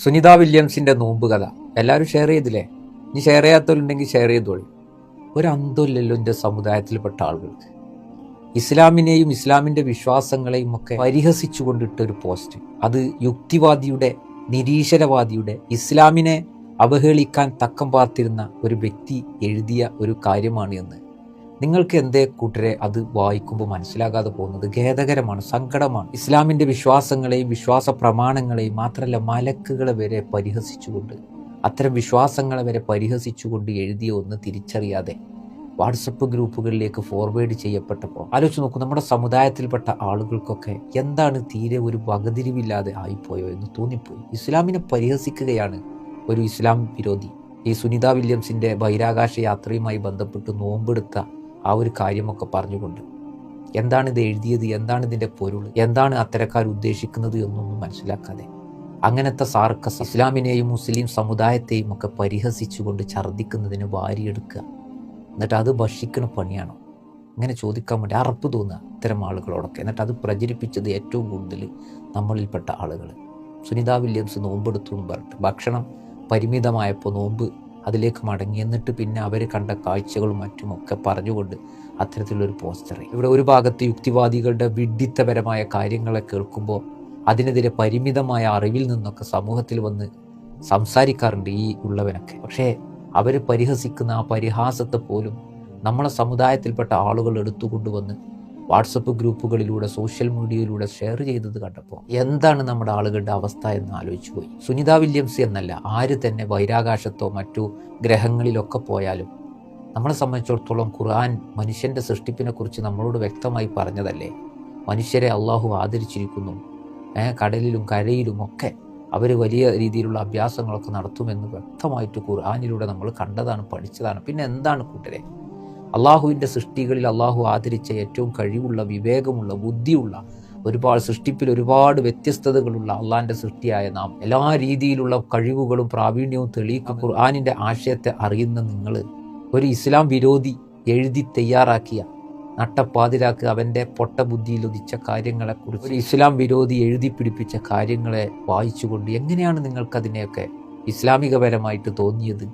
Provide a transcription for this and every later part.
സുനിത വില്യംസിന്റെ നോമ്പ് കഥ എല്ലാവരും ഷെയർ ചെയ്തില്ലേ? ഇനി ഷെയർ ചെയ്യാത്തവരുണ്ടെങ്കിൽ ഷെയർ ചെയ്തോളി. ഒരു അന്തമില്ലല്ലോ എൻ്റെ സമുദായത്തിൽപ്പെട്ട ആളുകൾക്ക്. ഇസ്ലാമിനെയും ഇസ്ലാമിൻ്റെ വിശ്വാസങ്ങളെയും ഒക്കെ പരിഹസിച്ചുകൊണ്ടിട്ട ഒരു പോസ്റ്റ്, അത് യുക്തിവാദിയുടെ, നിരീശ്വരവാദിയുടെ, ഇസ്ലാമിനെ അവഹേളിക്കാൻ തക്കം പാർത്തിരുന്ന ഒരു വ്യക്തി എഴുതിയ ഒരു കാര്യമാണ് എന്ന് നിങ്ങൾക്ക് എന്തേ കൂട്ടരെ അത് വായിക്കുമ്പോൾ മനസ്സിലാകാതെ പോകുന്നത്? ഖേദകരമാണ്, സങ്കടമാണ്. ഇസ്ലാമിൻ്റെ വിശ്വാസങ്ങളെയും വിശ്വാസ പ്രമാണങ്ങളെയും മാത്രമല്ല മലക്കുകളെ വരെ പരിഹസിച്ചുകൊണ്ട്, അത്തരം വിശ്വാസങ്ങളെ വരെ പരിഹസിച്ചുകൊണ്ട് എഴുതിയ ഒന്ന് തിരിച്ചറിയാതെ വാട്സപ്പ് ഗ്രൂപ്പുകളിലേക്ക് ഫോർവേഡ് ചെയ്യപ്പെട്ടപ്പോൾ ആലോചിച്ച് നോക്കൂ, നമ്മുടെ സമുദായത്തിൽപ്പെട്ട ആളുകൾക്കൊക്കെ എന്താണ് തീരെ ഒരു വകതിരിവില്ലാതെ ആയിപ്പോയോ എന്ന് തോന്നിപ്പോയി. ഇസ്ലാമിനെ പരിഹസിക്കുകയാണ് ഒരു ഇസ്ലാം വിരോധി. ഈ സുനിത വില്യംസിൻ്റെ ബഹിരാകാശ യാത്രയുമായി ബന്ധപ്പെട്ട് നോമ്പെടുത്ത ആ ഒരു കാര്യമൊക്കെ പറഞ്ഞുകൊണ്ട് എന്താണ് ഇത് എഴുതിയത്, എന്താണ് ഇതിൻ്റെ പൊരുൾ, എന്താണ് അത്തരക്കാർ ഉദ്ദേശിക്കുന്നത് എന്നൊന്നും മനസ്സിലാക്കാതെ അങ്ങനത്തെ സാർക്കസ് ഇസ്ലാമിനെയും മുസ്ലിം സമുദായത്തെയും ഒക്കെ പരിഹസിച്ചുകൊണ്ട് ഛർദ്ദിക്കുന്നതിന് വാരിയെടുക്കുക, എന്നിട്ട് അത് ഭക്ഷിക്കുന്ന പണിയാണോ? ഇങ്ങനെ ചോദിക്കാൻ വേണ്ടി അറപ്പ് തോന്നുക ഇത്തരം ആളുകളോടൊക്കെ. എന്നിട്ട് അത് പ്രചരിപ്പിച്ചത് ഏറ്റവും കൂടുതൽ നമ്മളിൽപ്പെട്ട ആളുകൾ. സുനിത വില്യംസ് നോമ്പെടുത്തു എന്ന് പറഞ്ഞിട്ട് ഭക്ഷണം പരിമിതമായപ്പോൾ നോമ്പ് അതിലേക്ക് മടങ്ങി, എന്നിട്ട് പിന്നെ അവർ കണ്ട കാഴ്ചകളും മറ്റുമൊക്കെ പറഞ്ഞുകൊണ്ട് അത്തരത്തിലുള്ളൊരു പോസ്റ്റർ. ഇവിടെ ഒരു ഭാഗത്ത് യുക്തിവാദികളുടെ വിഡ്ഢിത്തപരമായ കാര്യങ്ങളെ കേൾക്കുമ്പോൾ അതിനെതിരെ പരിമിതമായ അറിവിൽ നിന്നൊക്കെ സമൂഹത്തിൽ വന്ന് സംസാരിക്കാറുണ്ട് ഈ ഉള്ളവനൊക്കെ. പക്ഷേ അവർ പരിഹസിക്കുന്ന ആ പരിഹാസത്തെ പോലും നമ്മളെ സമുദായത്തിൽപ്പെട്ട ആളുകൾ എടുത്തുകൊണ്ടുവന്ന് വാട്സപ്പ് ഗ്രൂപ്പുകളിലൂടെ, സോഷ്യൽ മീഡിയയിലൂടെ ഷെയർ ചെയ്തത് കണ്ടപ്പോൾ എന്താണ് നമ്മുടെ ആളുകളുടെ അവസ്ഥ എന്ന് ആലോചിച്ചു പോയി. സുനിത വില്യംസ് എന്നല്ല, ആര് തന്നെ ബഹിരാകാശത്തോ മറ്റു ഗ്രഹങ്ങളിലൊക്കെ പോയാലും നമ്മളെ സംബന്ധിച്ചിടത്തോളം ഖുർആൻ മനുഷ്യൻ്റെ സൃഷ്ടിപ്പിനെ കുറിച്ച് നമ്മളോട് വ്യക്തമായി പറഞ്ഞതല്ലേ. മനുഷ്യരെ അള്ളാഹു ആദരിച്ചിരിക്കുന്നു, കടലിലും കരയിലും ഒക്കെ അവർ വലിയ രീതിയിലുള്ള അഭ്യാസങ്ങളൊക്കെ നടത്തുമെന്ന് വ്യക്തമായിട്ട് ഖുർആനിലൂടെ നമ്മൾ കണ്ടതാണ്, പഠിച്ചതാണ്. പിന്നെ എന്താണ് കൂട്ടരെ? അള്ളാഹുവിൻ്റെ സൃഷ്ടികളിൽ അള്ളാഹു ആദരിച്ച ഏറ്റവും കഴിവുള്ള, വിവേകമുള്ള, ബുദ്ധിയുള്ള, ഒരുപാട് സൃഷ്ടിപ്പിൽ ഒരുപാട് വ്യത്യസ്തതകളുള്ള അള്ളാഹിൻ്റെ സൃഷ്ടിയായ നാം എല്ലാ രീതിയിലുള്ള കഴിവുകളും പ്രാവീണ്യവും തെളിയിക്കുന്ന ഖുർആനിൻ്റെ ആശയത്തെ അറിയുന്ന നിങ്ങൾ ഒരു ഇസ്ലാം വിരോധി എഴുതി തയ്യാറാക്കിയ നട്ടപ്പാതിരാക്ക് അവൻ്റെ പൊട്ട ബുദ്ധിയിൽ ഉദിച്ച കാര്യങ്ങളെക്കുറിച്ച് ഒരു ഇസ്ലാം വിരോധി എഴുതി പിടിപ്പിച്ച കാര്യങ്ങളെ വായിച്ചുകൊണ്ട് എങ്ങനെയാണ് നിങ്ങൾക്കതിനെയൊക്കെ ഇസ്ലാമികപരമായിട്ട് തോന്നിയത്,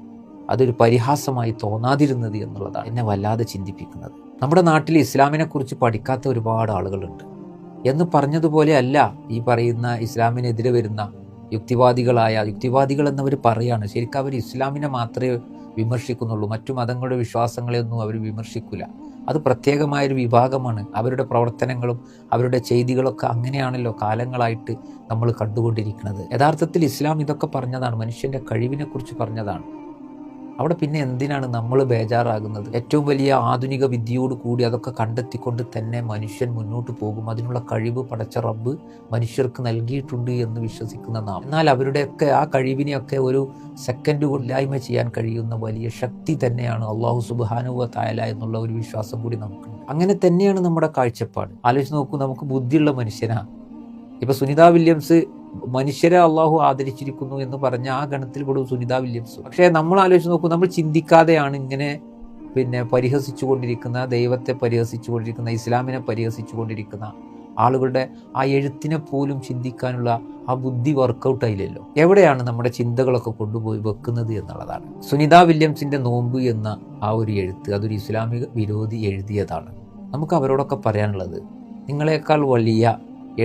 അതൊരു പരിഹാസമായി തോന്നാതിരുന്നത് എന്നുള്ളതാണ് എന്നെ വല്ലാതെ ചിന്തിപ്പിക്കുന്നത്. നമ്മുടെ നാട്ടിൽ ഇസ്ലാമിനെക്കുറിച്ച് പഠിക്കാത്ത ഒരുപാട് ആളുകളുണ്ട്. എന്ന് പറഞ്ഞതുപോലെ അല്ല ഈ പറയുന്ന ഇസ്ലാമിനെതിരെ വരുന്ന യുക്തിവാദികൾ എന്നവർ പറയാണ്. ശരിക്കും അവർ ഇസ്ലാമിനെ മാത്രമേ വിമർശിക്കുന്നുള്ളൂ, മറ്റു മതങ്ങളുടെ വിശ്വാസങ്ങളെയൊന്നും അവർ വിമർശിക്കില്ല. അത് പ്രത്യേകമായൊരു വിഭാഗമാണ്. അവരുടെ പ്രവർത്തനങ്ങളും അവരുടെ ചെയ്തികളൊക്കെ അങ്ങനെയാണല്ലോ കാലങ്ങളായിട്ട് നമ്മൾ കണ്ടുകൊണ്ടിരിക്കുന്നത്. യഥാർത്ഥത്തിൽ ഇസ്ലാം ഇതൊക്കെ പറഞ്ഞതാണ്, മനുഷ്യൻ്റെ കഴിവിനെക്കുറിച്ച് പറഞ്ഞതാണ്. അവിടെ പിന്നെ എന്തിനാണ് നമ്മൾ ബേജാറാകുന്നത്? ഏറ്റവും വലിയ ആധുനിക വിദ്യയോട് കൂടി അതൊക്കെ കണ്ടെത്തിക്കൊണ്ട് തന്നെ മനുഷ്യൻ മുന്നോട്ട് പോകും. അതിനുള്ള കഴിവ് പടച്ച റബ്ബ് മനുഷ്യർക്ക് നൽകിയിട്ടുണ്ട് എന്ന് വിശ്വസിക്കുന്ന നാം. എന്നാൽ അവരുടെയൊക്കെ ആ കഴിവിനെയൊക്കെ ഒരു സെക്കൻഡ് കൊല്ലായ്മ ചെയ്യാൻ കഴിയുന്ന വലിയ ശക്തി തന്നെയാണ് അള്ളാഹു സുബ്ഹാനഹു വ തആല എന്നുള്ള ഒരു വിശ്വാസം കൂടി നമുക്കുണ്ട്. അങ്ങനെ തന്നെയാണ് നമ്മുടെ കാഴ്ചപ്പാട്. ആലോചിച്ച് നോക്കൂ, നമുക്ക് ബുദ്ധിയുള്ള മനുഷ്യനാണ്. ഇപ്പം സുനിത വില്യംസ് മനുഷ്യരെ അള്ളാഹു ആദരിച്ചിരിക്കുന്നു എന്ന് പറഞ്ഞ ആ ഗണത്തിൽ പെടും സുനിത വില്യംസ്. പക്ഷേ നമ്മൾ ആലോചിച്ച് നോക്കൂ, നമ്മൾ ചിന്തിക്കാതെയാണ് ഇങ്ങനെ പരിഹസിച്ചു കൊണ്ടിരിക്കുന്ന, ദൈവത്തെ പരിഹസിച്ചു കൊണ്ടിരിക്കുന്ന, ഇസ്ലാമിനെ പരിഹസിച്ചു കൊണ്ടിരിക്കുന്ന ആളുകളുടെ ആ എഴുത്തിനെ പോലും ചിന്തിക്കാനുള്ള ആ ബുദ്ധി വർക്കൗട്ടായില്ലല്ലോ. എവിടെയാണ് നമ്മുടെ ചിന്തകളൊക്കെ കൊണ്ടുപോയി വെക്കുന്നത് എന്നുള്ളതാണ്. സുനിത വില്യംസിൻ്റെ നോമ്പ് എന്ന ആ ഒരു എഴുത്ത്, അതൊരു ഇസ്ലാമിക വിരോധി എഴുതിയതാണ്. നമുക്ക് അവരോടൊക്കെ പറയാനുള്ളത്, നിങ്ങളെക്കാൾ വലിയ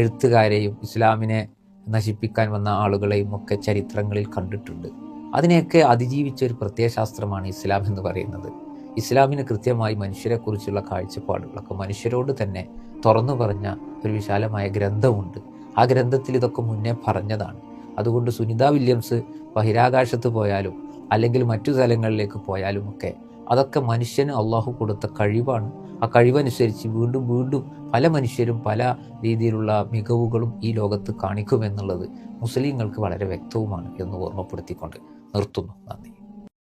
എഴുത്തുകാരെയും ഇസ്ലാമിനെ നശിപ്പിക്കാൻ വന്ന ആളുകളെയും ഒക്കെ ചരിത്രങ്ങളിൽ കണ്ടിട്ടുണ്ട്. അതിനെയൊക്കെ അതിജീവിച്ച ഒരു പ്രത്യയശാസ്ത്രമാണ് ഇസ്ലാം എന്ന് പറയുന്നത്. ഇസ്ലാമിന് കൃത്യമായി മനുഷ്യരെക്കുറിച്ചുള്ള കാഴ്ചപ്പാടുകളൊക്കെ മനുഷ്യരോട് തന്നെ തുറന്നു പറഞ്ഞ ഒരു വിശാലമായ ഗ്രന്ഥമുണ്ട്. ആ ഗ്രന്ഥത്തിൽ ഇതൊക്കെ മുന്നേ പറഞ്ഞതാണ്. അതുകൊണ്ട് സുനിത വില്യംസ് ബഹിരാകാശത്ത് പോയാലും അല്ലെങ്കിൽ മറ്റു സ്ഥലങ്ങളിലേക്ക് പോയാലും ഒക്കെ അതൊക്കെ മനുഷ്യന് അള്ളാഹു കൊടുത്ത കഴിവാണ്. ആ കഴിവനുസരിച്ച് വീണ്ടും വീണ്ടും പല മനുഷ്യരും പല രീതിയിലുള്ള മികവുകളും ഈ ലോകത്ത് കാണിക്കുമെന്നുള്ളത് മുസ്ലിങ്ങൾക്ക് വളരെ വ്യക്തവുമാണ് എന്ന് ഓർമ്മപ്പെടുത്തിക്കൊണ്ട് നിർത്തുന്നു. നന്ദി.